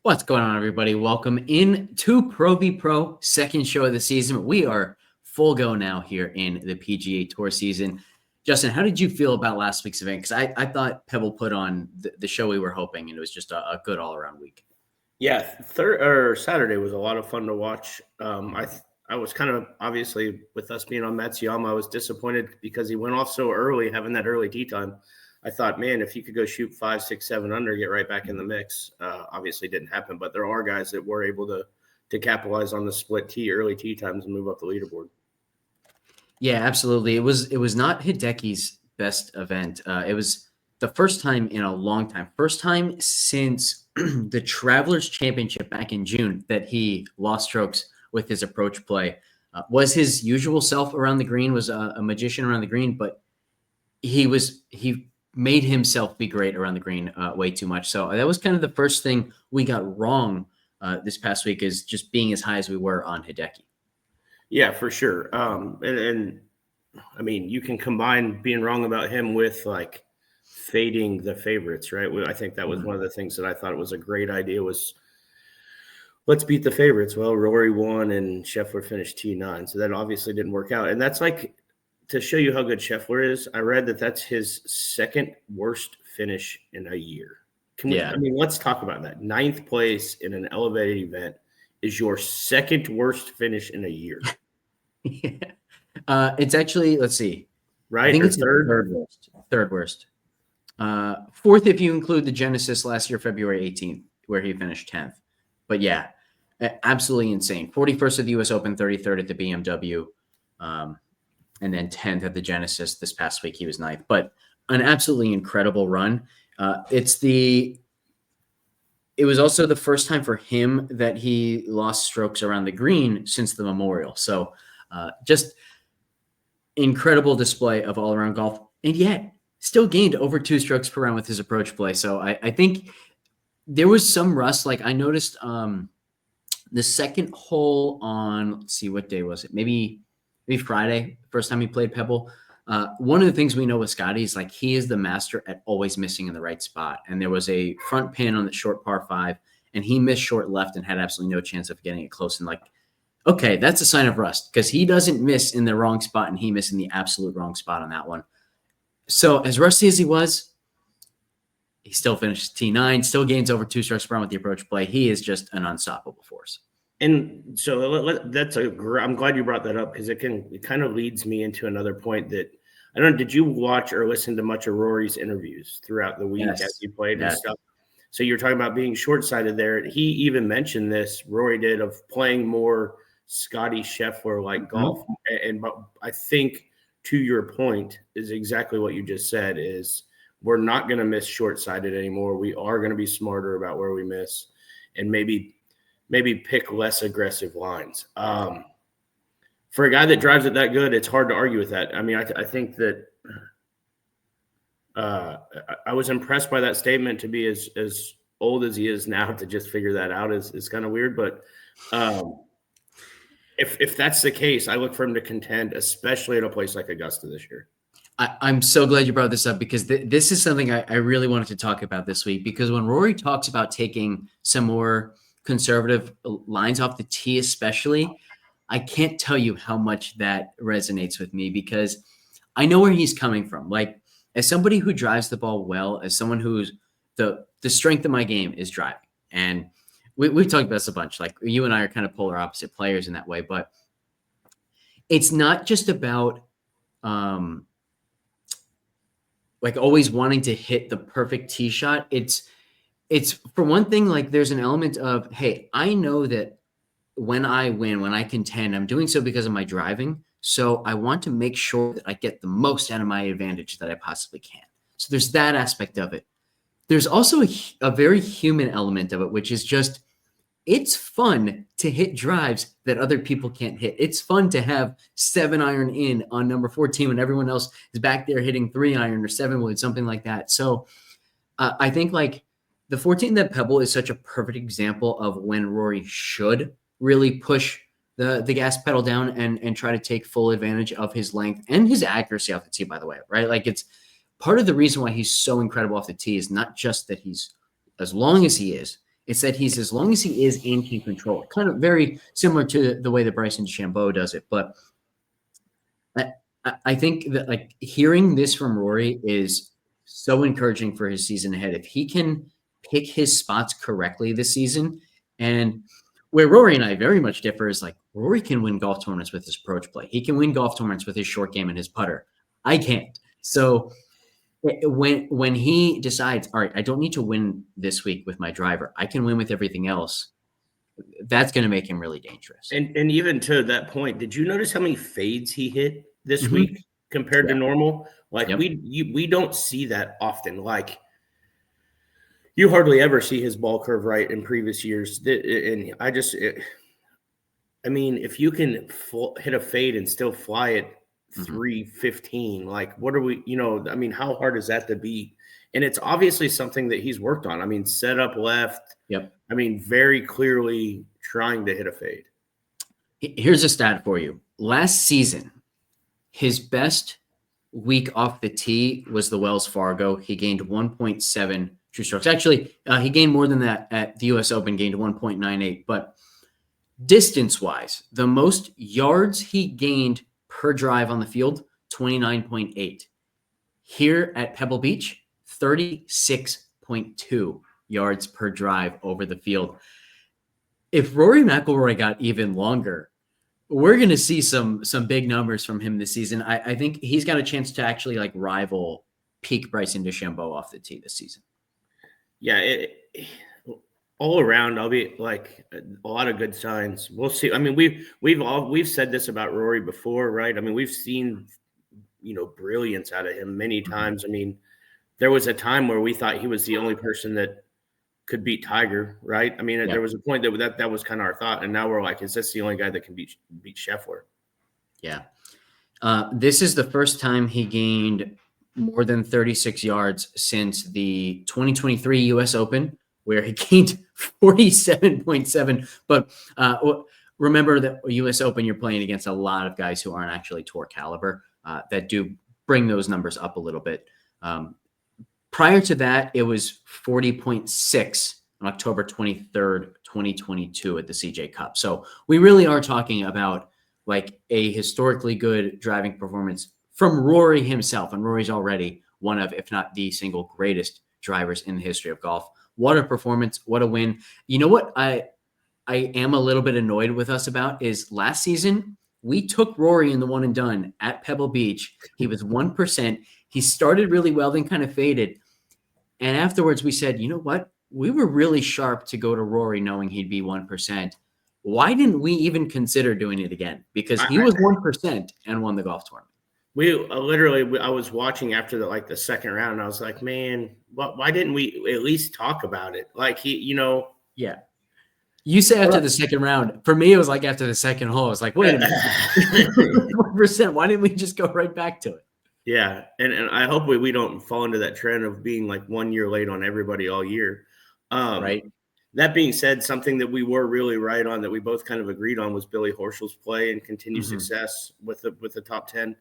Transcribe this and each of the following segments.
What's going on, everybody? Welcome in to Pro v Pro, second show of the season. We are full go now here in the PGA Tour season. Justin, how did you feel about last week's event? Because I thought Pebble put on the show we were hoping, and it was just a good all-around week. Yeah, Saturday was a lot of fun to watch. I was kind of, obviously, with us being on Matsuyama, I was disappointed because he went off so early, having that early tee time. I thought, man, if he could go shoot 5, 6, 7 under, get right back in the mix. Obviously didn't happen, but there are guys that were able to capitalize on the split tee, early tee times and move up the leaderboard. Yeah, absolutely. It was not Hideki's best event. It was the first time in a long time, first time since the Travelers Championship back in June that he lost strokes with his approach play. Was his usual self around the green, was a magician around the green, but he made himself be great around the green way too much. So that was kind of the first thing we got wrong this past week, is just being as high as we were on Hideki. Yeah, for sure. And I mean, you can combine being wrong about him with like fading the favorites, right? I think that was one of the things that I thought was a great idea was let's beat the favorites. Well, Rory won and Scheffler finished T9. So that obviously didn't work out. And that's like, to show you how good Scheffler is, I read that that's his second worst finish in a year. I mean, let's talk about that. 9th place in an elevated event is your second worst finish in a year. Yeah. It's actually, let's see. Right? I think it's third worst. Third worst. Fourth if you include the Genesis last year, February 18th, where he finished 10th. But yeah, absolutely insane. 41st at the US Open, 33rd at the BMW. And then 10th at the Genesis this past week. He was 9th, but an absolutely incredible run. It was also the first time for him that he lost strokes around the green since the Memorial. So just incredible display of all-around golf, and yet still gained over 2 strokes per round with his approach play. So I think there was some rust. Like I noticed the second hole on, let's see, what day was it? Maybe Friday, first time he played Pebble. One of the things we know with Scotty is like he is the master at always missing in the right spot. And there was a front pin on the short par 5, and he missed short left and had absolutely no chance of getting it close. And like, okay, that's a sign of rust because he doesn't miss in the wrong spot, and he missed in the absolute wrong spot on that one. So as rusty as he was, he still finished T9, still gains over 2 strokes per round with the approach play. He is just an unstoppable force. And so I'm glad you brought that up because it kind of leads me into another point that I don't know. Did you watch or listen to much of Rory's interviews throughout the week as he played and stuff? So you're talking about being short-sighted there. He even mentioned this, Rory did, of playing more Scotty Scheffler like golf. And I think to your point is exactly what you just said is we're not going to miss short-sighted anymore. We are going to be smarter about where we miss and maybe pick less aggressive lines. For a guy that drives it that good, it's hard to argue with that. I mean, I think that I was impressed by that statement. To be as old as he is now, to just figure that out is kind of weird. But if that's the case, I look for him to contend, especially at a place like Augusta this year. I'm so glad you brought this up because this is something I really wanted to talk about this week, because when Rory talks about taking some more conservative lines off the tee, especially, I can't tell you how much that resonates with me because I know where he's coming from. Like, as somebody who drives the ball well, as someone who's the strength of my game is driving. And we've talked about this a bunch. Like, you and I are kind of polar opposite players in that way, but it's not just about like always wanting to hit the perfect tee shot. It's for one thing, like there's an element of, hey, I know that when I win, when I contend, I'm doing so because of my driving. So I want to make sure that I get the most out of my advantage that I possibly can. So there's that aspect of it. There's also a very human element of it, which is just, it's fun to hit drives that other people can't hit. It's fun to have 7-iron in on number 14 when everyone else is back there hitting 3-iron or 7-wood, something like that. So I think like the 14th at Pebble is such a perfect example of when Rory should really push the gas pedal down and try to take full advantage of his length and his accuracy off the tee, by the way, right? Like, it's part of the reason why he's so incredible off the tee is not just that he's as long as he is. It's that he's, as long as he is in team control, kind of very similar to the way that Bryson DeChambeau does it. But I think that like hearing this from Rory is so encouraging for his season ahead. If he can pick his spots correctly this season, and where Rory and I very much differ is like Rory can win golf tournaments with his approach play. He can win golf tournaments with his short game and his putter. I can't. So when he decides, all right, I don't need to win this week with my driver, I can win with everything else, that's going to make him really dangerous. And even to that point, did you notice how many fades he hit this week compared to normal? Like we don't see that often. Like you hardly ever see his ball curve right in previous years. And I mean, if you can hit a fade and still fly it 315, like what are we, I mean, how hard is that to beat? And it's obviously something that he's worked on. I mean, set up left. I mean, very clearly trying to hit a fade. Here's a stat for you. Last season, his best week off the tee was the Wells Fargo. He gained 1.7 true strokes. Actually, he gained more than that at the U.S. Open, gained 1.98. But distance-wise, the most yards he gained per drive on the field, 29.8. Here at Pebble Beach, 36.2 yards per drive over the field. If Rory McIlroy got even longer, we're going to see some big numbers from him this season. I think he's got a chance to actually like rival peak Bryson DeChambeau off the tee this season. Yeah, all around, I'll be like a lot of good signs. We'll see. I mean, we've said this about Rory before, right? I mean, we've seen brilliance out of him many times. I mean, there was a time where we thought he was the only person that could beat Tiger, right? I mean, there was a point that was kind of our thought, and now we're like, is this the only guy that can beat Scheffler? Yeah. This is the first time he gained more than 36 yards since the 2023 U.S. Open, where he gained 47.7. But remember that U.S. Open, you're playing against a lot of guys who aren't actually tour caliber that do bring those numbers up a little bit. Prior to that, it was 40.6 on October 23rd, 2022 at the CJ Cup. So we really are talking about like a historically good driving performance from Rory himself. And Rory's already one of, if not the single greatest drivers in the history of golf. What a performance. What a win. You know what I am a little bit annoyed with us about is last season, we took Rory in the one and done at Pebble Beach. He was 1%. He started really well, then kind of faded. And afterwards we said, you know what? We were really sharp to go to Rory knowing he'd be 1%. Why didn't we even consider doing it again? Because he was 1% and won the golf tournament. I was watching after the second round, and I was like, man, why didn't we at least talk about it? Like Yeah. You say after the second round. For me, it was like after the second hole. I was like, wait a minute. 1%. Why didn't we just go right back to it? Yeah, and I hope we don't fall into that trend of being like 1 year late on everybody all year. Right. That being said, something that we were really right on that we both kind of agreed on was Billy Horschel's play and continued success with the top 10.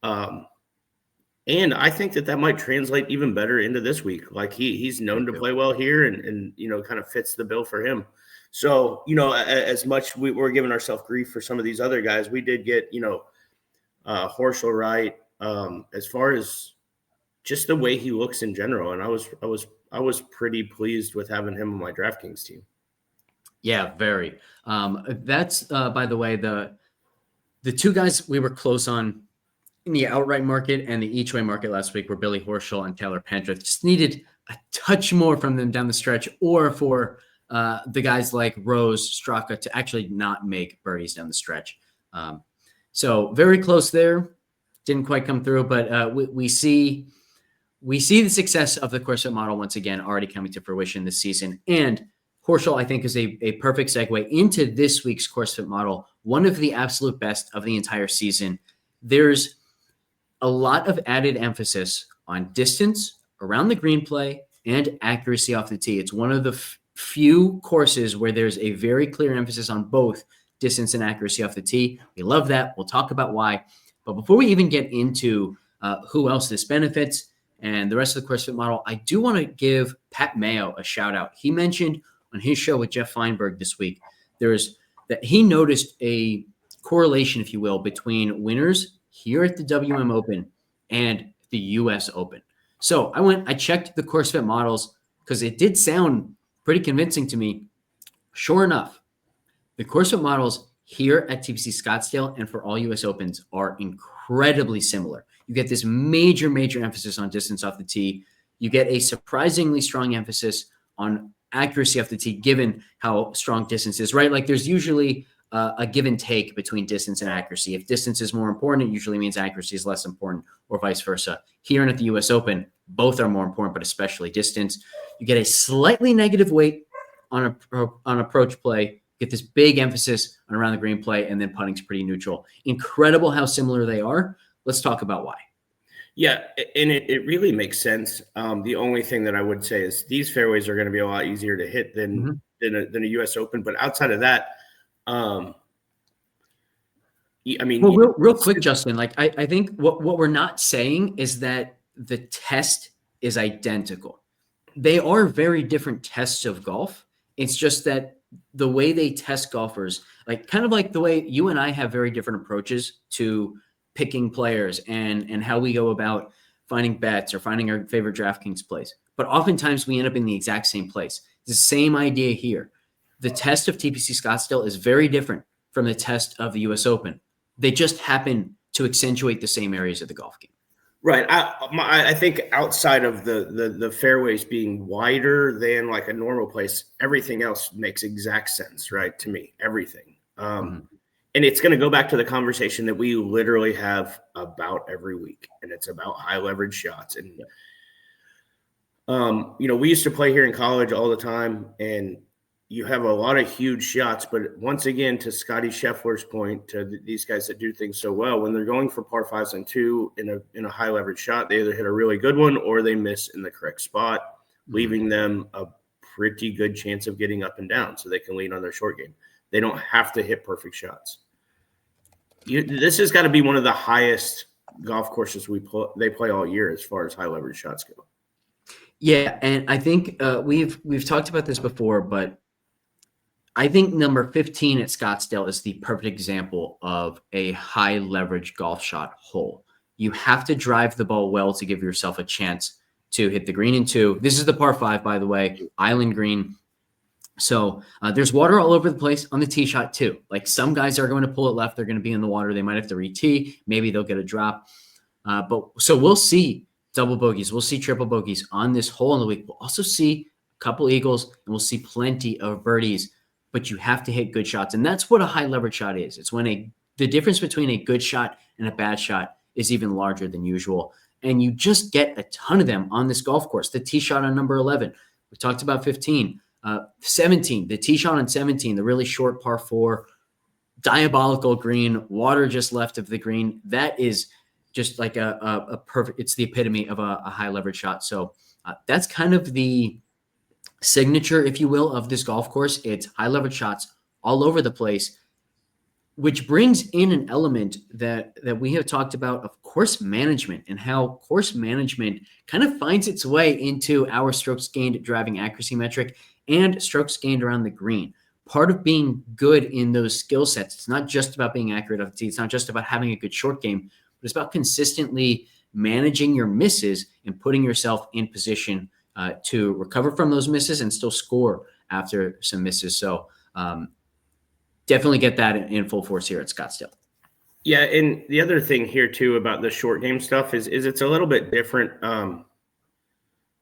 And I think that might translate even better into this week. Like he's known to play well here and kind of fits the bill for him. So, as much we're giving ourselves grief for some of these other guys, we did get, Horschel right. As far as just the way he looks in general. And I was pretty pleased with having him on my DraftKings team. Yeah, very. That's by the way, the two guys we were close on in the outright market and the each way market last week were Billy Horschel and Taylor Pendrith. Just needed a touch more from them down the stretch, or for the guys like Rose, Straka to actually not make birdies down the stretch. So very close there. Didn't quite come through, but we see the success of the Course Fit model once again already coming to fruition this season. And Horschel, I think, is a perfect segue into this week's Course Fit model, one of the absolute best of the entire season. There's a lot of added emphasis on distance around the green play and accuracy off the tee. It's one of the few courses where there's a very clear emphasis on both distance and accuracy off the tee. We love that. We'll talk about why. But before we even get into who else this benefits and the rest of the Course Fit model, I do want to give Pat Mayo a shout out. He mentioned on his show with Jeff Feinberg this week, there's that he noticed a correlation, if you will, between winners here at the WM Open and the US Open. So I checked the Course Fit models because it did sound pretty convincing to me. Sure enough, the Course Fit models here at TPC Scottsdale and for all US Opens are incredibly similar. You get this major, major emphasis on distance off the tee. You get a surprisingly strong emphasis on accuracy off the tee, given how strong distance is, right? Like there's usually a give and take between distance and accuracy. If distance is more important, it usually means accuracy is less important, or vice versa. Here and at the US Open, both are more important, but especially distance. You get a slightly negative weight on approach play, get this big emphasis on around the green play, and then putting's pretty neutral. Incredible how similar they are. Let's talk about why. Yeah, and it really makes sense. The only thing that I would say is these fairways are going to be a lot easier to hit than a US Open. But outside of that, I mean, well, real quick, Justin, like I think what we're not saying is that the test is identical. They are very different tests of golf. It's just that the way they test golfers, like kind of like the way you and I have very different approaches to picking players and how we go about finding bets or finding our favorite DraftKings plays. But oftentimes we end up in the exact same place. It's the same idea here. The test of TPC Scottsdale is very different from the test of the US Open. They just happen to accentuate the same areas of the golf game. Right. I think outside of the fairways being wider than like a normal place, everything else makes exact sense, right? To me, everything. And it's going to go back to the conversation that we literally have about every week, and it's about high leverage shots. And, we used to play here in college all the time, and you have a lot of huge shots. But once again, to Scotty Scheffler's point, to these guys that do things so well, when they're going for par fives and two in a high leverage shot, they either hit a really good one or they miss in the correct spot, leaving them a pretty good chance of getting up and down so they can lean on their short game. They don't have to hit perfect shots. This has got to be one of the highest golf courses they play all year as far as high leverage shots go. Yeah, and I think we've talked about this before, but I think number 15 at Scottsdale is the perfect example of a high leverage golf shot hole. You have to drive the ball well to give yourself a chance to hit the green in two. This is the par 5, by the way, island green. So there's water all over the place on the tee shot too. Like some guys are going to pull it left. They're going to be in the water. They might have to re-tee. Maybe they'll get a drop. So we'll see double bogeys. We'll see triple bogeys on this hole in the week. We'll also see a couple eagles, and we'll see plenty of birdies. But you have to hit good shots. And that's what a high leverage shot is. It's when the difference between a good shot and a bad shot is even larger than usual. And you just get a ton of them on this golf course. The tee shot on number 11. We talked about 15. 17, the tee shot on 17, the really short par 4, diabolical green, water just left of the green. That is just like a perfect, it's the epitome of a high leverage shot. So that's kind of the signature, if you will, of this golf course. It's high leverage shots all over the place, which brings in an element that we have talked about of course management and how course management kind of finds its way into our strokes gained driving accuracy metric and strokes gained around the green. Part of being good in those skill sets, it's not just about being accurate off the tee. It's not just about having a good short game, but it's about consistently managing your misses and putting yourself in position to recover from those misses and still score after some misses. So definitely get that in full force here at Scottsdale. Yeah, and the other thing here too about the short game stuff is it's a little bit different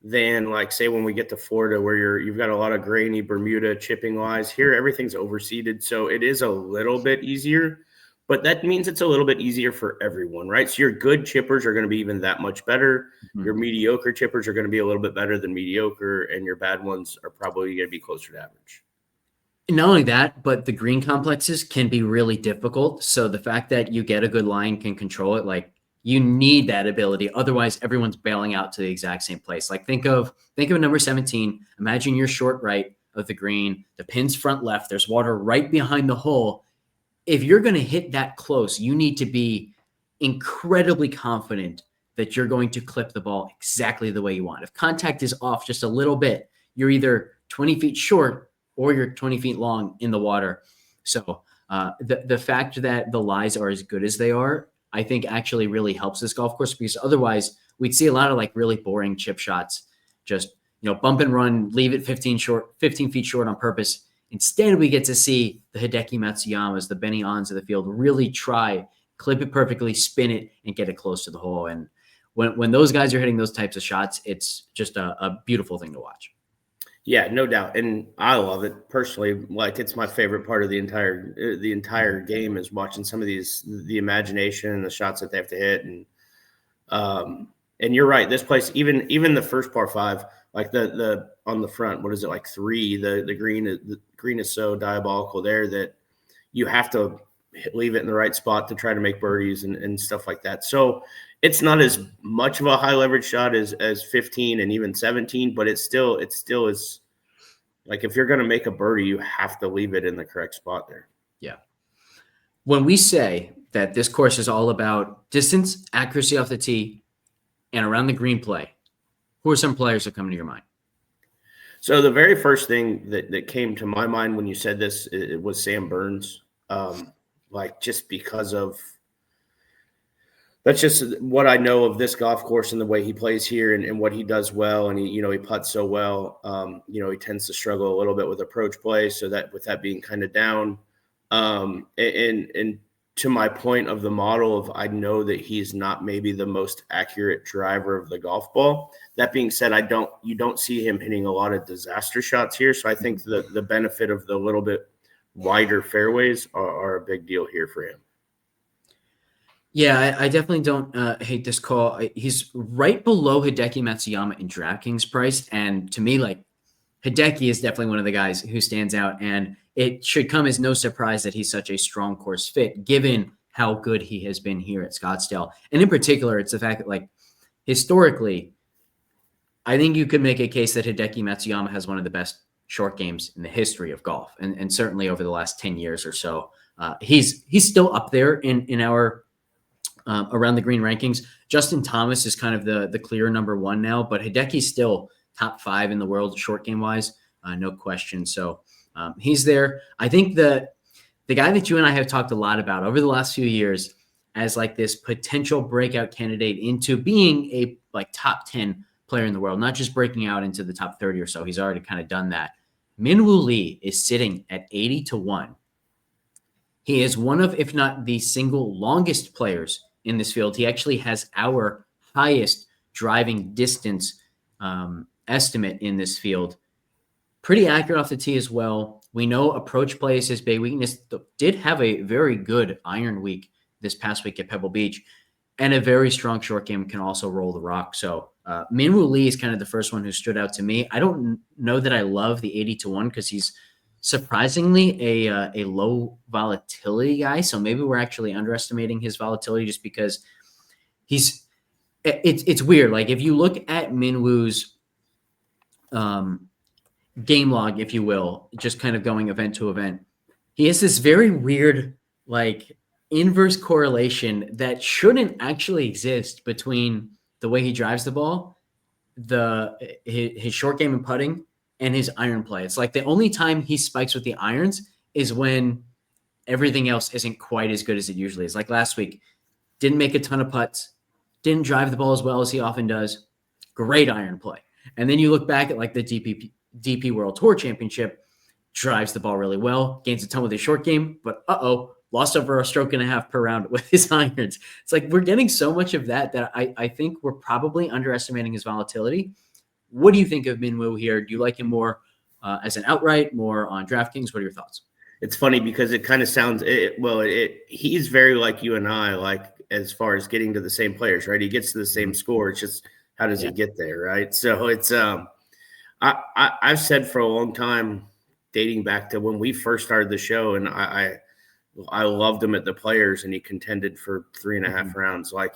than like say when we get to Florida where you've got a lot of grainy Bermuda chipping wise. Here everything's overseeded, so it is a little bit easier, but that means it's a little bit easier for everyone, right? So your good chippers are going to be even that much better. Your mediocre chippers are going to be a little bit better than mediocre, and your bad ones are probably going to be closer to average. Not only that, but the green complexes can be really difficult. So the fact that you get a good line can control it. Like you need that ability. Otherwise, everyone's bailing out to the exact same place. Like think of number 17. Imagine you're short right of the green. The pin's front left. There's water right behind the hole. If you're going to hit that close, you need to be incredibly confident that you're going to clip the ball exactly the way you want. If contact is off just a little bit, you're either 20 feet short or you're 20 feet long in the water. So the fact that the lies are as good as they are, I think actually really helps this golf course, because otherwise we'd see a lot of like really boring chip shots, just, bump and run, leave it 15 feet short on purpose. Instead, we get to see the Hideki Matsuyamas, the Benny Ons of the field really try, clip it perfectly, spin it, and get it close to the hole. And when those guys are hitting those types of shots, it's just a beautiful thing to watch. Yeah, no doubt. And I love it personally. Like, it's my favorite part of the entire game is watching some of the imagination and the shots that they have to hit. And you're right. This place, even the first par five, like the on the front, what is it, like 3? The green is so diabolical there that you have to leave it in the right spot to try to make birdies and stuff like that. So it's not as much of a high leverage shot as 15 and even 17, but it still is, like, if you're going to make a birdie, you have to leave it in the correct spot there. Yeah. When we say that this course is all about distance, accuracy off the tee, and around the green play, who are some players that come to your mind? So the very first thing that came to my mind when you said this, it was Sam Burns. Like, just because of that's just what I know of this golf course and the way he plays here and what he does well. And he putts so well. He tends to struggle a little bit with approach play. So that, with that being kind of down, and to my point of the model of, I know that he's not maybe the most accurate driver of the golf ball. That being said, you don't see him hitting a lot of disaster shots here. So I think the benefit of the little bit wider fairways are a big deal here for him. Yeah, I definitely don't hate this call. He's right below Hideki Matsuyama in DraftKings price. And to me, like, Hideki is definitely one of the guys who stands out. And it should come as no surprise that he's such a strong course fit, given how good he has been here at Scottsdale. And in particular, it's the fact that, like, historically, I think you could make a case that Hideki Matsuyama has one of the best short games in the history of golf. And certainly over the last 10 years or so, he's still up there in our around the green rankings. Justin Thomas is kind of the clear number 1 now, but Hideki's still top 5 in the world short game wise, no question. So he's there. I think the guy that you and I have talked a lot about over the last few years as like this potential breakout candidate into being a like top 10 player in the world, not just breaking out into the top 30 or so. He's already kind of done that. Min-Woo Lee is sitting at 80-1. He is one of, if not the single longest players in this field. He actually has our highest driving distance estimate in this field. Pretty accurate off the tee as well. We know approach play is his big weakness. Did have a very good iron week this past week at Pebble Beach, and a very strong short game, can also roll the rock. So Min-Woo Lee is kind of the first one who stood out to me. I don't know that I love the 80-1 because he's surprisingly a low volatility guy. So maybe we're actually underestimating his volatility just because it's weird. Like, if you look at Min-Woo's game log, if you will, just kind of going event to event, he has this very weird, like, inverse correlation that shouldn't actually exist between the way he drives the ball, his short game and putting, and his iron play. It's like the only time he spikes with the irons is when everything else isn't quite as good as it usually is. Like last week, didn't make a ton of putts, didn't drive the ball as well as he often does. Great iron play. And then you look back at like the DP World Tour Championship, drives the ball really well, gains a ton with his short game, but lost over a stroke and a half per round with his irons. It's like we're getting so much of that I think we're probably underestimating his volatility. What do you think of Min-Woo here? Do you like him more as an outright, more on DraftKings? What are your thoughts? It's funny because it kind of sounds he's very like you and I, like, as far as getting to the same players, right? He gets to the same score. It's just, how does he get there, right? So it's I've said for a long time, dating back to when we first started the show, and I loved him at the Players, and he contended for 3.5 rounds. Like,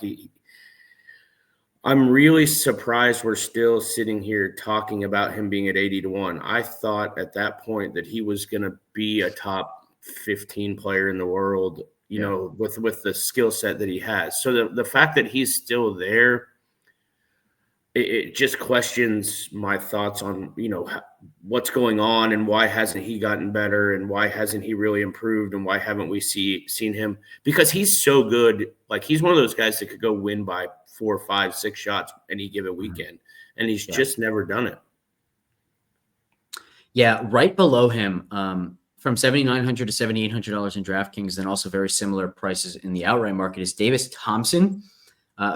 I'm really surprised we're still sitting here talking about him being at 80-1. I thought at that point that he was going to be a top 15 player in the world, you know, with the skill set that he has. So the fact that he's still there, it just questions my thoughts on, what's going on and why hasn't he gotten better and why hasn't he really improved and why haven't we seen him? Because he's so good. Like, he's one of those guys that could go win by 4, 5, 6 shots any given weekend, and he's just never done it. Yeah, right below him, from $7,900 to $7,800 in DraftKings, and also very similar prices in the outright market, is Davis Thompson,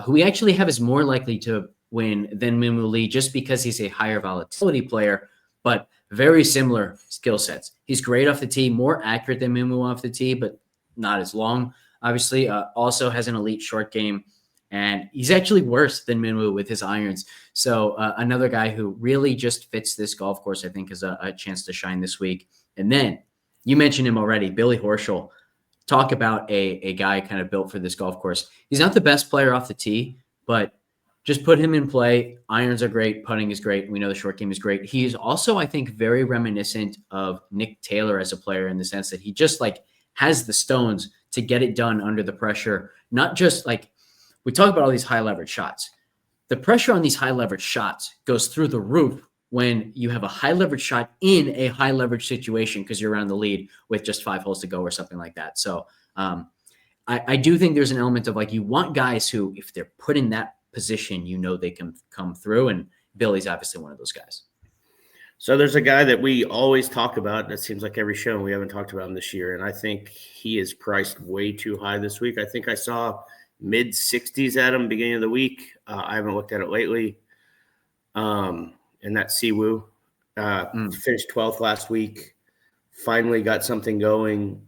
who we actually have is more likely to win than Minwoo Lee just because he's a higher volatility player, but very similar skill sets. He's great off the tee, more accurate than Minwoo off the tee, but not as long, obviously. Also has an elite short game, and he's actually worse than Minwoo with his irons. So another guy who really just fits this golf course, I think, is a chance to shine this week. And then you mentioned him already, Billy Horschel. Talk about a guy kind of built for this golf course. He's not the best player off the tee, but just put him in play. Irons are great. Putting is great. We know the short game is great. He's also, I think, very reminiscent of Nick Taylor as a player in the sense that he just has the stones to get it done under the pressure. Not just we talk about all these high leverage shots. The pressure on these high leverage shots goes through the roof when you have a high leverage shot in a high leverage situation because you're around the lead with just 5 holes to go or something like that. So I do think there's an element of you want guys who, if they're put in that position, they can come through, and Billy's obviously one of those guys. So there's a guy that we always talk about, and it seems like every show, and we haven't talked about him this year, and I think he is priced way too high this week. I think I saw mid-60s at him beginning of the week. I haven't looked at it lately. And that's Siwoo. Finished 12th last week. Finally got something going.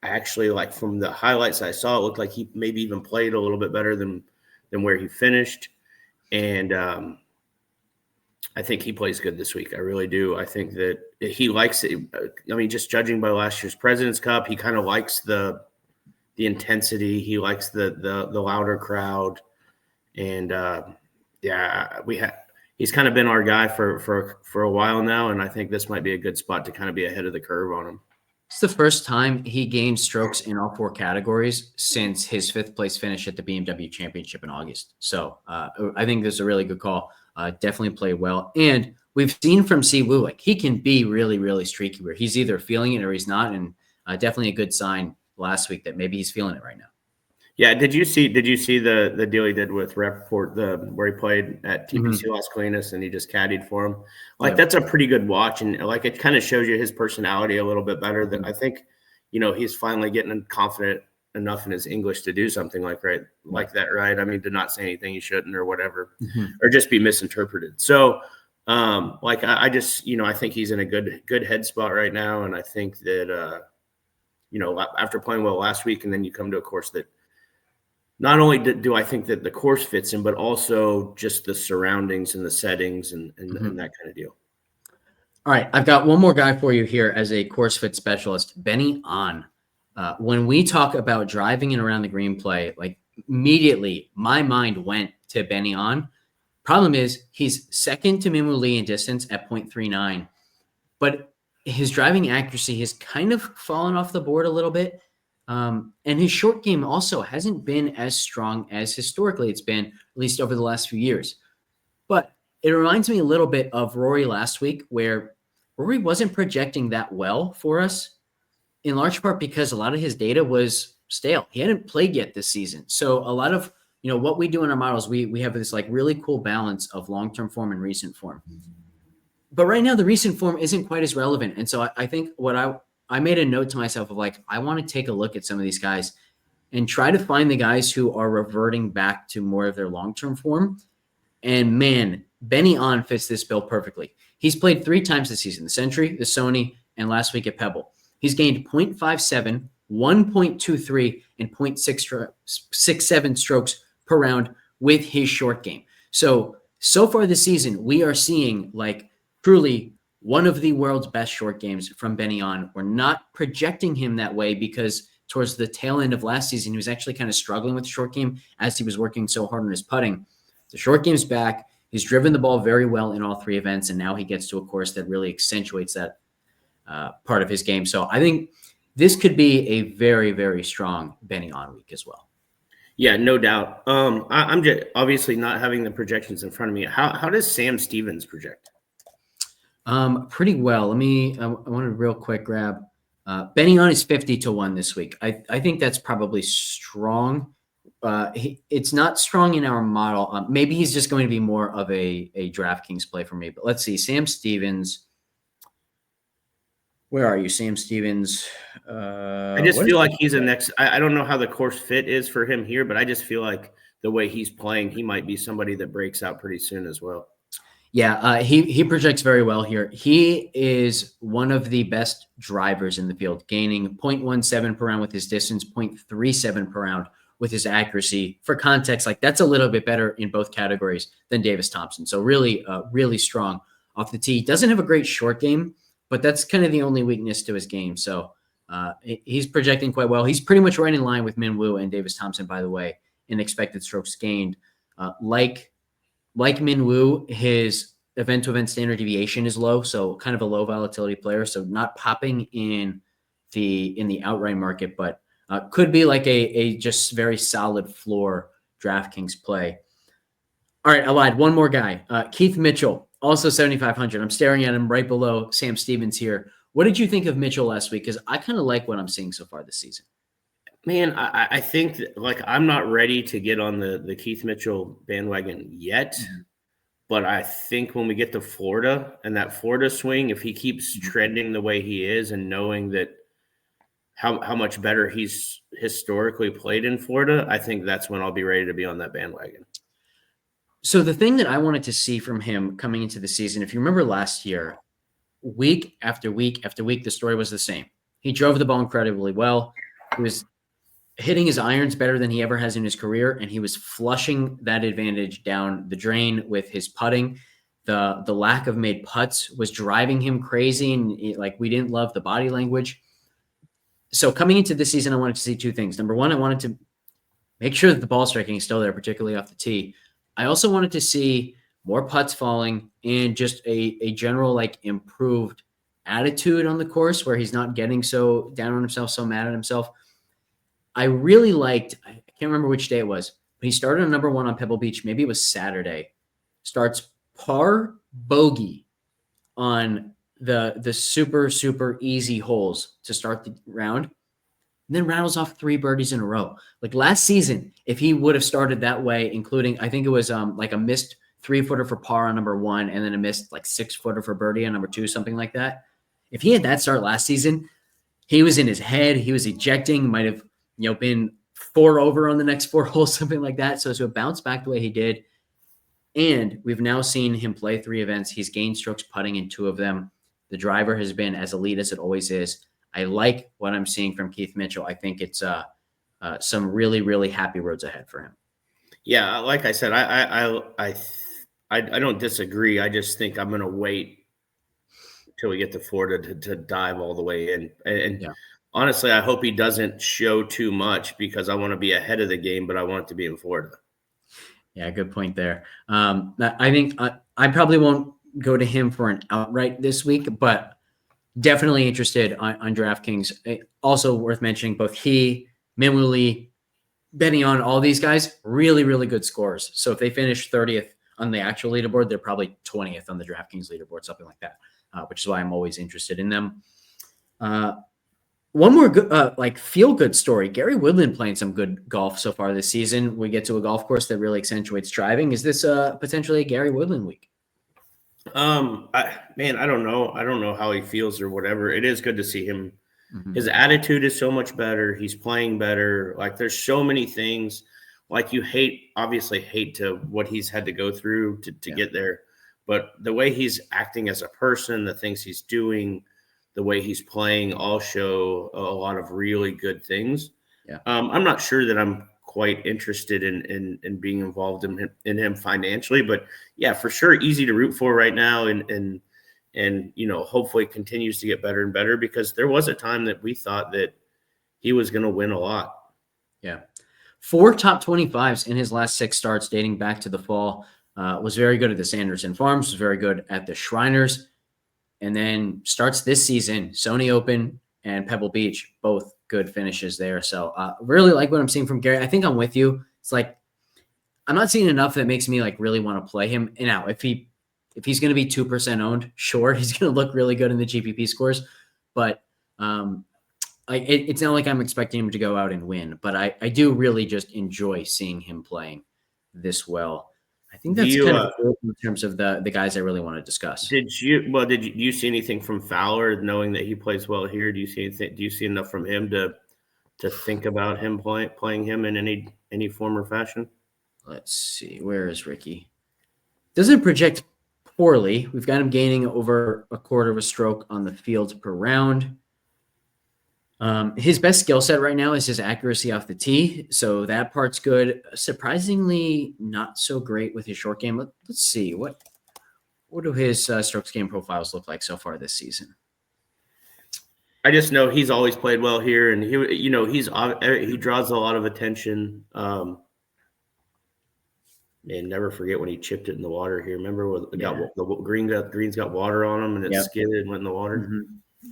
Actually, from the highlights I saw, it looked like he maybe even played a little bit better than where he finished. And I think he plays good this week. I really do. I think that he likes it. I mean, just judging by last year's President's Cup, he kind of likes the intensity. He likes the louder crowd. And he's kind of been our guy for a while now. And I think this might be a good spot to kind of be ahead of the curve on him. It's the first time he gained strokes in all 4 categories since his 5th place finish at the BMW Championship in August. So I think this is a really good call. Definitely played well. And we've seen from Siwoo, he can be really, really streaky where he's either feeling it or he's not. And definitely a good sign last week that maybe he's feeling it right now. Yeah. Did you see the deal he did with Rappaport, where he played at TPC Las Colinas and he just caddied for him? That's a pretty good watch. And it kind of shows you his personality a little bit better than I think, he's finally getting confident enough in his English to do something like that. Right. I mean, to not say anything he shouldn't or whatever, or just be misinterpreted. So I just, I think he's in a good head spot right now. And I think that, after playing well last week, and then you come to a course that, not only do I think that the course fits him, but also just the surroundings and the settings and that kind of deal. All right. I've got one more guy for you here as a course fit specialist, Benny On. When we talk about driving and around the green play, immediately my mind went to Benny On. Problem is he's second to Minwoo Lee in distance at 0.39, but his driving accuracy has kind of fallen off the board a little bit. And his short game also hasn't been as strong as historically it's been, at least over the last few years. But it reminds me a little bit of Rory last week, where Rory wasn't projecting that well for us, in large part because a lot of his data was stale. He hadn't played yet this season. So a lot of, what we do in our models, we have this really cool balance of long-term form and recent form. But right now the recent form isn't quite as relevant. And so I think what I made a note to myself of I want to take a look at some of these guys and try to find the guys who are reverting back to more of their long-term form. And man, Benny On fits this bill perfectly. He's played 3 times this season, the Century, the Sony, and last week at Pebble. He's gained 0.57, 1.23, and 0.67 strokes per round with his short game. So far this season, we are seeing truly one of the world's best short games from Benny On. We're not projecting him that way because towards the tail end of last season, he was actually kind of struggling with the short game as he was working so hard on his putting. The short game's back. He's driven the ball very well in all 3 events, and now he gets to a course that really accentuates that part of his game. So I think this could be a very, very strong Benny On week as well. Yeah, no doubt. I'm just obviously not having the projections in front of me. How does Sam Stevens project? Pretty well. I want to real quick grab betting on is 50-1 this week. I think that's probably strong. It's not strong in our model. Maybe he's just going to be more of a DraftKings play for me. But let's see. Sam Stevens. Where are you, Sam Stevens? I just feel like he's a next. I don't know how the course fit is for him here, but I just feel like the way he's playing, he might be somebody that breaks out pretty soon as well. Yeah, he projects very well here. He is one of the best drivers in the field, gaining 0.17 per round with his distance, 0.37 per round with his accuracy. For context, like that's a little bit better in both categories than Davis Thompson. So really, really strong off the tee. Doesn't have a great short game, but that's kind of the only weakness to his game. So he's projecting quite well. He's pretty much right in line with Min Woo and Davis Thompson, by the way, in expected strokes gained. Like Min Woo, his event-to-event standard deviation is low, so kind of a low volatility player. So not popping in the outright market, but could be like a just very solid floor DraftKings play. All right, I lied. One more guy, Keith Mitchell, also 7,500. I'm staring at him right below Sam Stevens here. What did you think of Mitchell last week? Because I kind of like what I'm seeing so far this season. Man, I think that, like, I'm not ready to get on the Keith Mitchell bandwagon yet, but I think when we get to Florida and that Florida swing, if he keeps trending the way he is and knowing that how much better he's historically played in Florida, I think that's when I'll be ready to be on that bandwagon. So the thing that I wanted to see from him coming into the season, if you remember last year, week after week after week, the story was the same. He drove the ball incredibly well. He was hitting his irons better than he ever has in his career, and he was flushing that advantage down the drain with his putting. The lack of made putts was driving him crazy, and we didn't love the body language. So coming into this season, I wanted to see two things. Number one, I wanted to make sure that the ball striking is still there, particularly off the tee. I also wanted to see more putts falling and just a general improved attitude on the course where he's not getting so down on himself, so mad at himself. I really liked, I can't remember which day it was, but he started on number 1 on Pebble Beach. Maybe it was Saturday. Starts par bogey on the super, super easy holes to start the round, and then rattles off 3 birdies in a row. Like last season, if he would have started that way, including, I think it was like a missed 3-footer for par on number 1 and then a missed 6-footer for birdie on number 2, something like that. If he had that start last season, he was in his head. He was ejecting, might have been 4 over on the next 4 holes, something like that. So to bounce back the way he did. And we've now seen him play 3 events. He's gained strokes putting in 2 of them. The driver has been as elite as it always is. I like what I'm seeing from Keith Mitchell. I think it's some really, really happy roads ahead for him. Yeah, like I said, I don't disagree. I just think I'm going to wait till we get to Florida to dive all the way in. And yeah. Honestly, I hope he doesn't show too much because I want to be ahead of the game, but I want it to be in Florida. Yeah, good point there. I think I probably won't go to him for an outright this week, but definitely interested on DraftKings. Also worth mentioning, both he, Min Woo Lee, betting on all these guys, really, really good scores. So if they finish 30th on the actual leaderboard, they're probably 20th on the DraftKings leaderboard, something like that, which is why I'm always interested in them. One more good, feel-good story. Gary Woodland playing some good golf so far this season. We get to a golf course that really accentuates driving. Is this potentially a Gary Woodland week? I don't know. I don't know how he feels or whatever. It is good to see him. Mm-hmm. His attitude is so much better. He's playing better. There's so many things. You obviously hate to what he's had to go through to get there. But the way he's acting as a person, the things he's doing, the way he's playing all show a lot of really good things. Yeah. I'm not sure that I'm quite interested in being involved in him financially, but yeah, for sure, easy to root for right now, and hopefully continues to get better and better, because there was a time that we thought that he was going to win a lot. Yeah, 4 top 25s in his last 6 starts dating back to the fall. Was very good at the Sanderson Farms, was very good at the Shriners, and then starts this season, Sony Open and Pebble Beach, both good finishes there. So really like what I'm seeing from Gary. I think I'm with you. It's like I'm not seeing enough that makes me like really want to play him. And now if he's going to be 2% owned, sure, he's going to look really good in the GPP scores, but it's not like I'm expecting him to go out and win, but I do really just enjoy seeing him playing this well. I think that's kind of it in terms of the guys I really want to discuss. Did you see anything from Fowler, knowing that he plays well here? Do you see enough from him to think about him playing him in any form or fashion? Let's see. Where is Ricky? Doesn't project poorly. We've got him gaining over a quarter of a stroke on the field per round. His best skill set right now is his accuracy off the tee, so that part's good. Surprisingly, not so great with his short game. Let's see what do his strokes game profiles look like so far this season. I just know he's always played well here, and he draws a lot of attention. Man, never forget when he chipped it in the water here. Remember when the greens got water on them and it skidded and went in the water? Mm-hmm.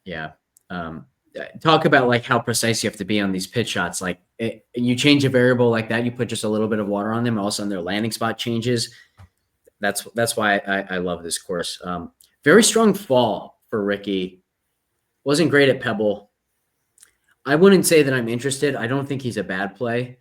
Yeah. Talk about like how precise you have to be on these pitch shots. Like you change a variable like that, you put just a little bit of water on them, all of a sudden their landing spot changes. That's why I love this course. Very strong fall for Ricky. Wasn't great at Pebble. I wouldn't say that I'm interested. I don't think he's a bad play.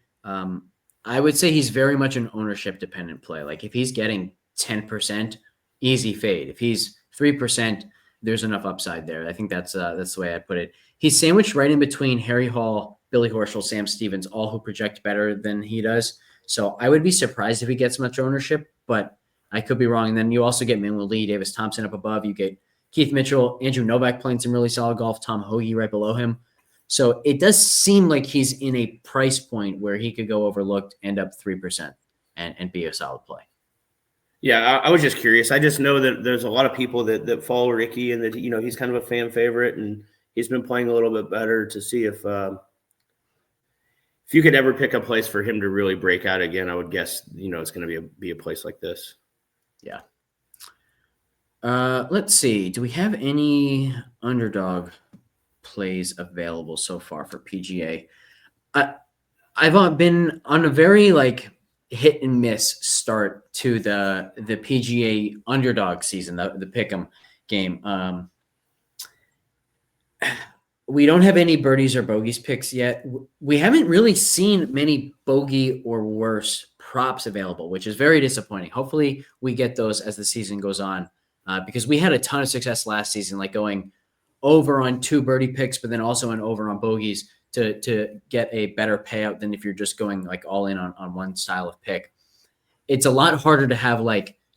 I would say he's very much an ownership dependent play. Like if he's getting 10%, easy fade. If he's 3%, there's enough upside there. I think that's the way I put it. He's sandwiched right in between Harry Hall, Billy Horschel, Sam Stevens, all who project better than he does. So I would be surprised if he gets much ownership, but I could be wrong. And then you also get Manuel Lee, Davis Thompson up above. You get Keith Mitchell, Andrew Novak playing some really solid golf, Tom Hoagie right below him. So it does seem like he's in a price point where he could go overlooked, end up 3%, and be a solid play. Yeah, I was just curious. I just know that there's a lot of people that follow Ricky and that, he's kind of a fan favorite and he's been playing a little bit better, to see if you could ever pick a place for him to really break out again, I would guess, it's going to be a place like this. Yeah. Let's see. Do we have any underdog plays available so far for PGA? I've been on a very hit and miss start to the PGA underdog season, the pick'em game. We don't have any birdies or bogeys picks yet. We haven't really seen many bogey or worse props available, which is very disappointing. Hopefully we get those as the season goes on, because we had a ton of success last season, like going over on 2 birdie picks, but then also an over on bogeys to get a better payout than if you're just going all in on one style of pick. It's a lot harder to have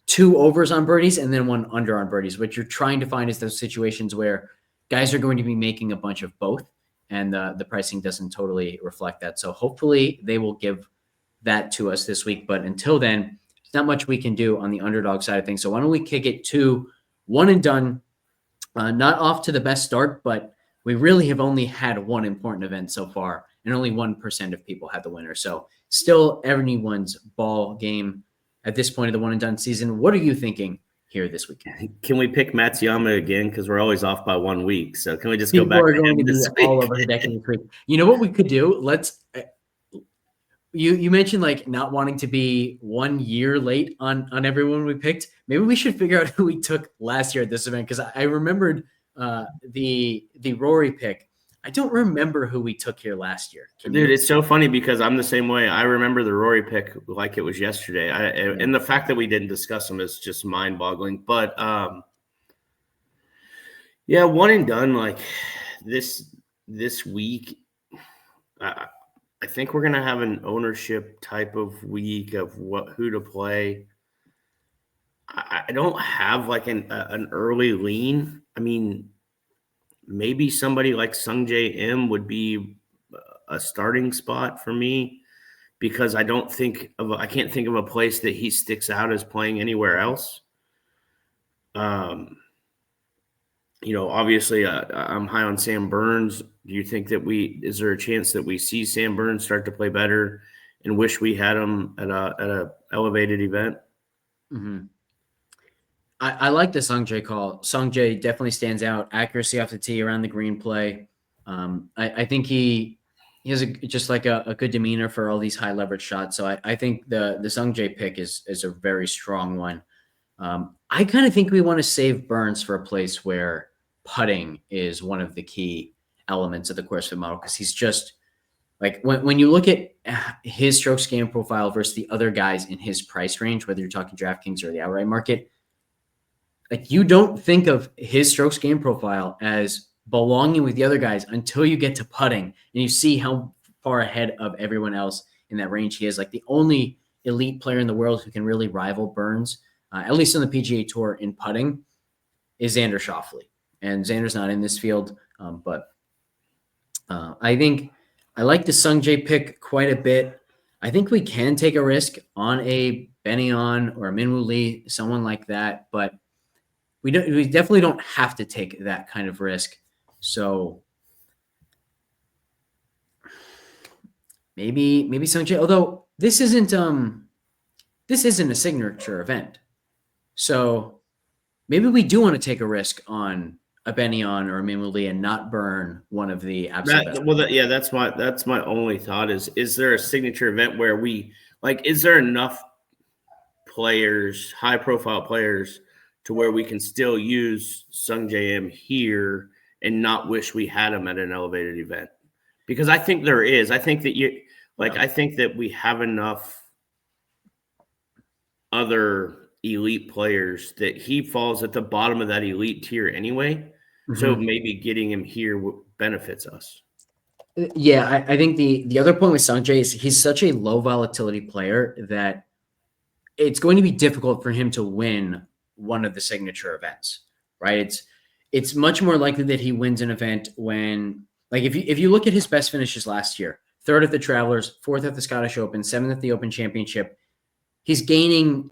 2 overs on birdies and then 1 under on birdies. What you're trying to find is those situations where guys are going to be making a bunch of both, and the pricing doesn't totally reflect that. So hopefully they will give that to us this week. But until then, there's not much we can do on the underdog side of things. So why don't we kick it to one and done? Not off to the best start, but we really have only had one important event so far, and only 1% of people had the winner. So still anyone's ball game at this point of the one and done season. What are you thinking here this weekend? Can we pick Matsuyama again? Because we're always off by 1 week. So can we just go back? People are going to be all over the deck this week. You know what we could do? Let's. You mentioned not wanting to be 1 year late on everyone we picked. Maybe we should figure out who we took last year at this event, because I remembered the Rory pick. I don't remember who we took here last year. Dude, it's so funny because I'm the same way. I remember the Rory pick like it was yesterday. And the fact that we didn't discuss them is just mind-boggling. But yeah, one and done this week. I think we're gonna have an ownership type of week of who to play. I don't have an early lean. I mean, maybe somebody like Sungjae M would be a starting spot for me, because I can't think of a place that he sticks out as playing anywhere else. Obviously I'm high on Sam Burns. Do you think that is there a chance that we see Sam Burns start to play better and wish we had him at a elevated event? Mm-hmm. I like the Sungjae call. Sungjae definitely stands out. Accuracy off the tee, around the green play. I think he just like a good demeanor for all these high leverage shots. So I think the Sungjae pick is a very strong one. I kind of think we want to save Burns for a place where putting is one of the key elements of the course fit model, because he's just like when you look at his strokes gain profile versus the other guys in his price range, whether you're talking DraftKings or the outright market, like you don't think of his strokes gain profile as belonging with the other guys until you get to putting and you see how far ahead of everyone else in that range he is. Like the only elite player in the world who can really rival Burns, at least on the PGA Tour in putting, is Xander Schauffele. And Xander's not in this field, but I think I like the Sungjae pick quite a bit. I think we can take a risk on a Benyon or a Minwoo Lee, someone like that, but we definitely don't have to take that kind of risk. So maybe Sungjae, although this isn't a signature event. So maybe we do want to take a risk on a Benyon or a Minwoo Lee and not burn one of the absolute best. That's my only thought is there a signature event where we is there enough players, high profile players, to where we can still use Sungjae M here and not wish we had him at an elevated event? Because I think there is. I think that I think that we have enough other elite players that he falls at the bottom of that elite tier anyway. Mm-hmm. So maybe getting him here benefits us. Yeah, I think the other point with Sungjae is he's such a low volatility player that it's going to be difficult for him to win one of the signature events, right? It's much more likely that he wins an event when, like, if you look at his best finishes last year, 3rd at the Travelers, 4th at the Scottish Open, 7th at the Open Championship, he's gaining,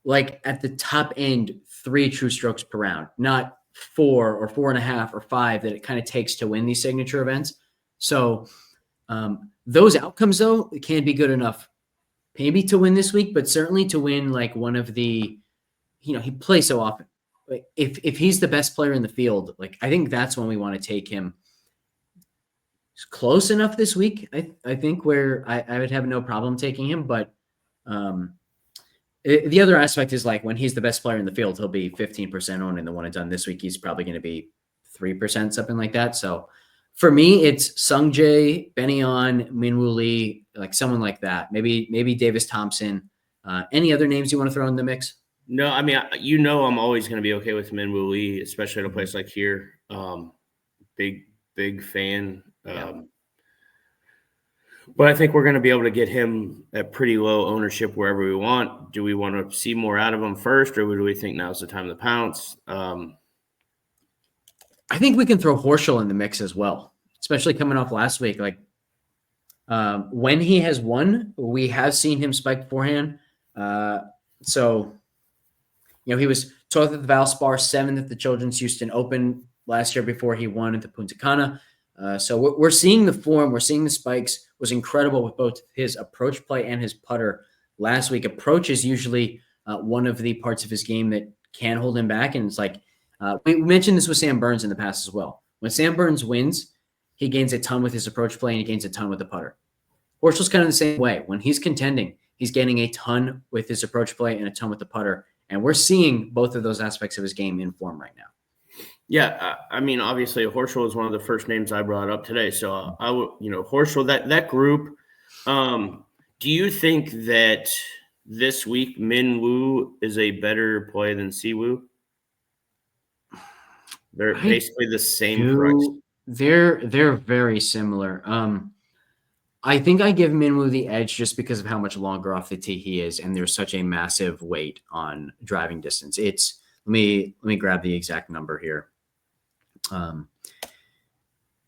like, at the top end 3 true strokes per round, not 4 or 4.5 or 5 that it kind of takes to win these signature events. So those outcomes, though, can be good enough maybe to win this week, but certainly to win like one of the, he plays so often. If he's the best player in the field, like I think that's when we want to take him. It's close enough this week, I think, where I would have no problem taking him. But the other aspect is like when he's the best player in the field, he'll be 15% owned in the one and done. This week, he's probably going to be 3%, something like that. So for me, it's Sungjae, Benyon, Minwoo Lee, like someone like that. Maybe Davis Thompson. Any other names you want to throw in the mix? No, I mean, I'm always going to be okay with Minwoo Lee, especially at a place like here. Big fan. But I think we're going to be able to get him at pretty low ownership wherever we want. Do we want to see more out of him first, or do we think now's the time to pounce? I think we can throw Horschel in the mix as well, especially coming off last week. Like when he has won, we have seen him spike beforehand. So, he was 12th at the Valspar, 7th at the Children's Houston Open last year before he won at the Punta Cana. So we're seeing the form, we're seeing the spikes. Was incredible with both his approach play and his putter last week. Approach is usually one of the parts of his game that can hold him back, and it's like we mentioned this with Sam Burns in the past as well. When Sam Burns wins, he gains a ton with his approach play and he gains a ton with the putter. Horschel's kind of the same way. When he's contending, he's gaining a ton with his approach play and a ton with the putter, and we're seeing both of those aspects of his game in form right now. Yeah, I mean, obviously, Horschel is one of the first names I brought up today. So I would, Horschel, that group. Do you think that this week Minwoo is a better play than Siwoo? They're basically the same price. They're very similar. I think I give Minwoo the edge just because of how much longer off the tee he is, and there's such a massive weight on driving distance. It's let me grab the exact number here.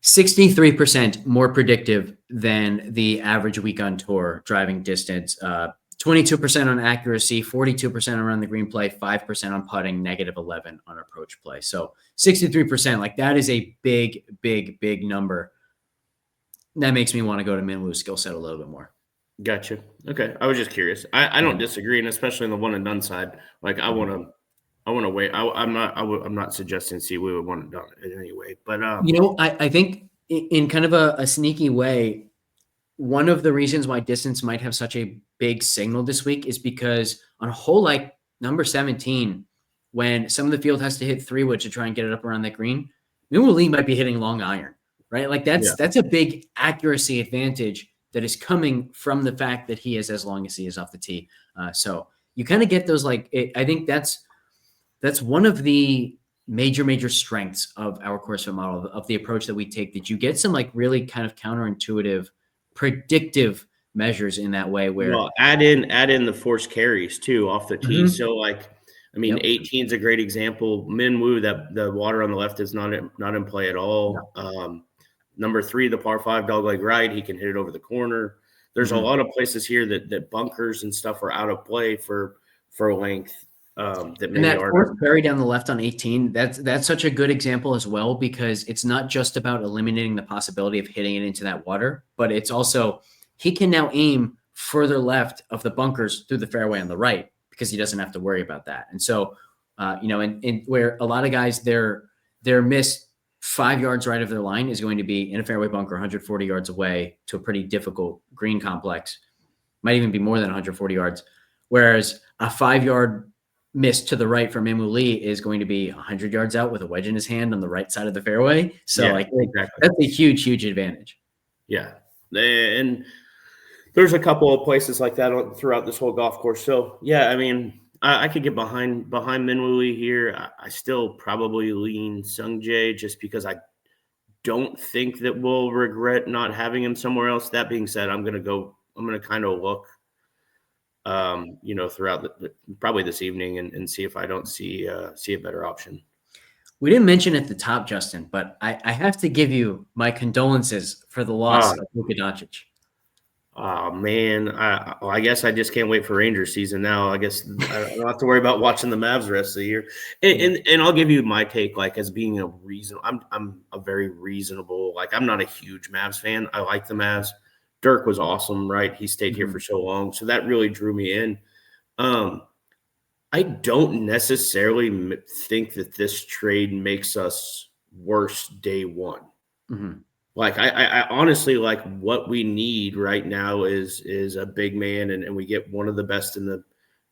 63% more predictive than the average week on tour driving distance. 22% on accuracy, 42% around the green play, 5% on putting, -11 on approach play. So 63%, like that is a big number. That makes me want to go to Minwoo's skill set a little bit more. Gotcha. Okay. I was just curious. I don't disagree. And especially on the one and done side, like I want to wait. I'm not suggesting Siwoo would want to done it anyway, but I think in kind of a sneaky way, one of the reasons why distance might have such a big signal this week is because on a hole like number 17, when some of the field has to hit 3-wood to try and get it up around that green, Lee might be hitting long iron, right? Like that's a big accuracy advantage that is coming from the fact that he is as long as he is off the tee. So you kind of get those I think that's one of the major strengths of our course fit model, of the approach that we take, that you get some like really kind of counterintuitive, predictive measures in that way, where add in the forced carries too off the tee. So 18 is a great example. Minwoo, that the water on the left is not in play at all. No. Number 3, the par 5 dogleg right, he can hit it over the corner. There's a lot of places here that bunkers and stuff are out of play for length. That fourth berry down the left on 18, that's such a good example as well, because it's not just about eliminating the possibility of hitting it into that water, but it's also he can now aim further left of the bunkers through the fairway on the right, because he doesn't have to worry about that. And so, and where a lot of guys, their miss 5 yards right of their line is going to be in a fairway bunker 140 yards away to a pretty difficult green complex, might even be more than 140 yards. Whereas a 5-yard miss to the right from Lee is going to be 100 yards out with a wedge in his hand on the right side of the fairway. So exactly. That's a huge advantage. Yeah. And there's a couple of places like that throughout this whole golf course. So yeah, I mean, I could get behind Lee here. I still probably lean Sungjae, just because I don't think that we'll regret not having him somewhere else. That being said, I'm going to kind of look, throughout probably this evening and see if I don't see a better option. We didn't mention at the top, Justin, but I have to give you my condolences for the loss of Luka Doncic. Oh man, I guess I just can't wait for Rangers season now. I guess I don't have to worry about watching the Mavs the rest of the year. And I'll give you my take, like, as being a reason. I'm a very reasonable. Like, I'm not a huge Mavs fan. I like the Mavs. Dirk was awesome, right? He stayed here for so long, so that really drew me in. I don't necessarily think that this trade makes us worse day one. Mm-hmm. Like, I honestly, like, what we need right now is a big man, and we get one of the best in the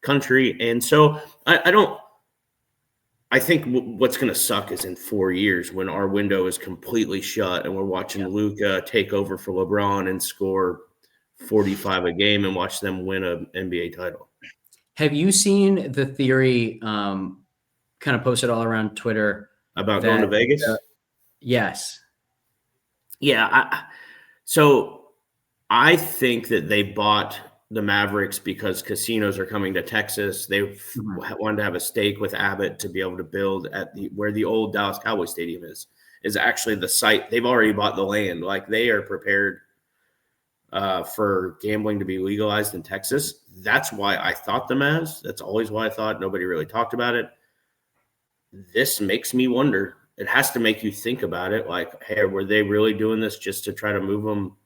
country. And so I think what's going to suck is in 4 years when our window is completely shut and we're watching Luka take over for LeBron and score 45 a game and watch them win an NBA title. Have you seen the theory kind of posted all around Twitter about going to Vegas? Yes. Yeah. So I think that they bought the Mavericks because casinos are coming to Texas. They wanted to have a stake with Abbott to be able to build at where the old Dallas Cowboys Stadium is actually the site. They've already bought the land. Like, they are prepared for gambling to be legalized in Texas. That's why I thought the Mavs. That's always why I thought. Nobody really talked about it. This makes me wonder. It has to make you think about it. Like, hey, were they really doing this just to try to move them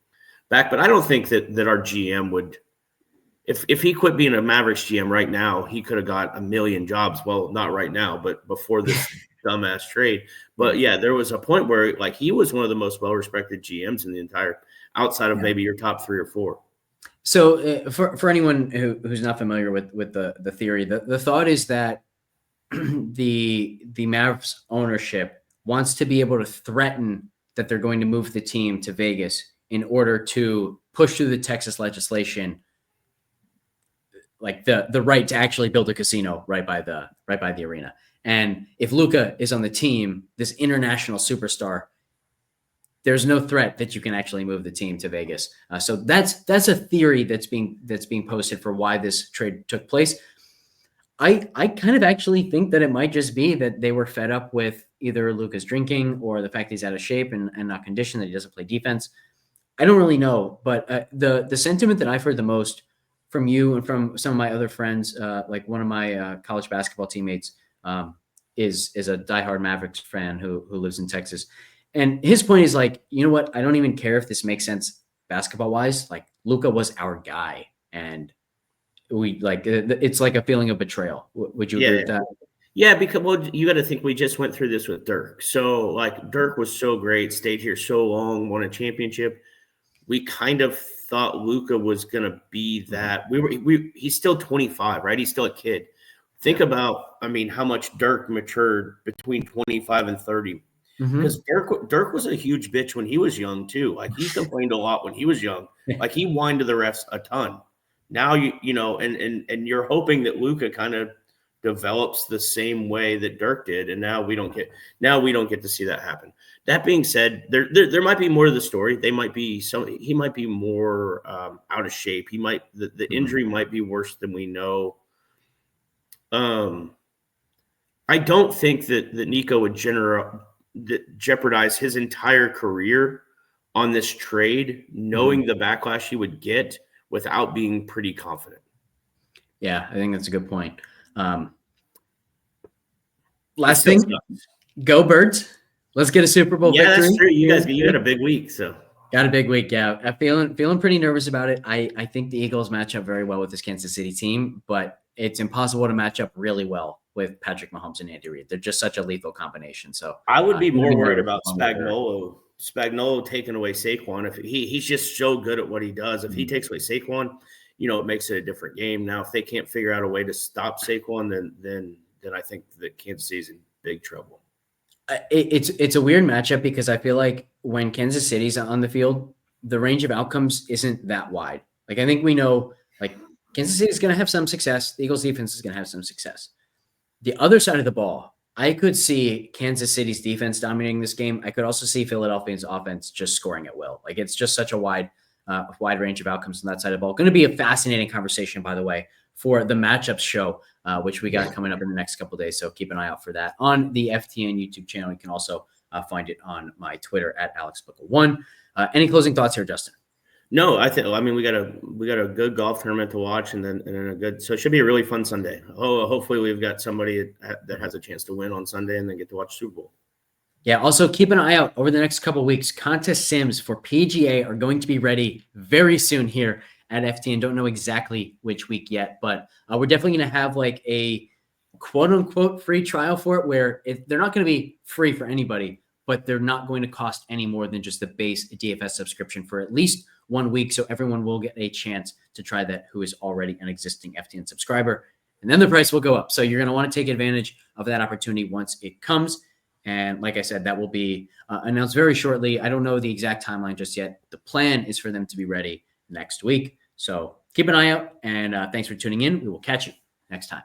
back? But I don't think that our GM would, if he quit being a Mavericks GM right now, he could have got a million jobs. Well, not right now, but before this dumbass trade. But yeah, there was a point where, like, he was one of the most well-respected GMs in the entire, outside of maybe your top 3 or 4. So for anyone who's not familiar with the theory, the thought is that the Mavs ownership wants to be able to threaten that they're going to move the team to Vegas in order to push through the Texas legislation, like the right to actually build a casino right by the arena. And if Luka is on the team, this international superstar, there's no threat that you can actually move the team to Vegas. So that's a theory that's being posted for why this trade took place. I kind of actually think that it might just be that they were fed up with either Luka's drinking or the fact that he's out of shape and not conditioned, that he doesn't play defense. I don't really know, but the sentiment that I've heard the most from you and from some of my other friends, like one of my college basketball teammates is a diehard Mavericks fan who lives in Texas. And his point is, like, you know what? I don't even care if this makes sense basketball wise. Like, Luka was our guy, and we like it's like a feeling of betrayal. Would you agree with that? Yeah, because you got to think we just went through this with Dirk. So, like, Dirk was so great, stayed here so long, won a championship. We kind of thought Luka was going to be that. He's still 25, right? He's still a kid. Think about, how much Dirk matured between 25 and 30. Because Dirk was a huge bitch when he was young too. Like he complained a lot when he was young. Like he whined to the refs a ton. Now and you're hoping that Luka kind of develops the same way that Dirk did, and now we don't get to see that happen. That being said, there might be more to the story. He might be more out of shape. The injury might be worse than we know. I don't think that Nico would jeopardize his entire career on this trade, knowing the backlash he would get without being pretty confident. Yeah, I think that's a good point. Last thing, go Birds. Let's get a Super Bowl victory. Yeah, that's true. You got a big week, so. Got a big week, yeah. I'm feeling pretty nervous about it. I think the Eagles match up very well with this Kansas City team, but it's impossible to match up really well with Patrick Mahomes and Andy Reid. They're just such a lethal combination. So I would be more worried about Spagnuolo taking away Saquon. If he's just so good at what he does. If he takes away Saquon, it makes it a different game. Now, if they can't figure out a way to stop Saquon, then I think that Kansas City's in big trouble. It's a weird matchup because I feel like when Kansas City's on the field, the range of outcomes isn't that wide. Like I think we know, like Kansas City is going to have some success. The Eagles defense is going to have some success. The other side of the ball, I could see Kansas City's defense dominating this game. I could also see Philadelphia's offense just scoring at will. Like it's just such a wide range of outcomes on that side of the ball. Going to be a fascinating conversation, by the way, for the matchups show, which we got coming up in the next couple of days. So keep an eye out for that on the FTN YouTube channel. You can also find it on my Twitter at AlexBlickle1. Any closing thoughts here, Justin? No, we got a good golf tournament to watch, and then a good. So it should be a really fun Sunday. Hopefully we've got somebody that has a chance to win on Sunday, and then get to watch Super Bowl. Yeah. Also, keep an eye out over the next couple of weeks. Contest sims for PGA are going to be ready very soon here at FTN. Don't know exactly which week yet, but we're definitely going to have like a quote unquote free trial for it, where they're not going to be free for anybody, but they're not going to cost any more than just the base DFS subscription for at least 1 week. So everyone will get a chance to try that who is already an existing FTN subscriber. And then the price will go up. So you're going to want to take advantage of that opportunity once it comes. And like I said, that will be announced very shortly. I don't know the exact timeline just yet. The plan is for them to be ready next week. So keep an eye out. And thanks for tuning in. We will catch you next time.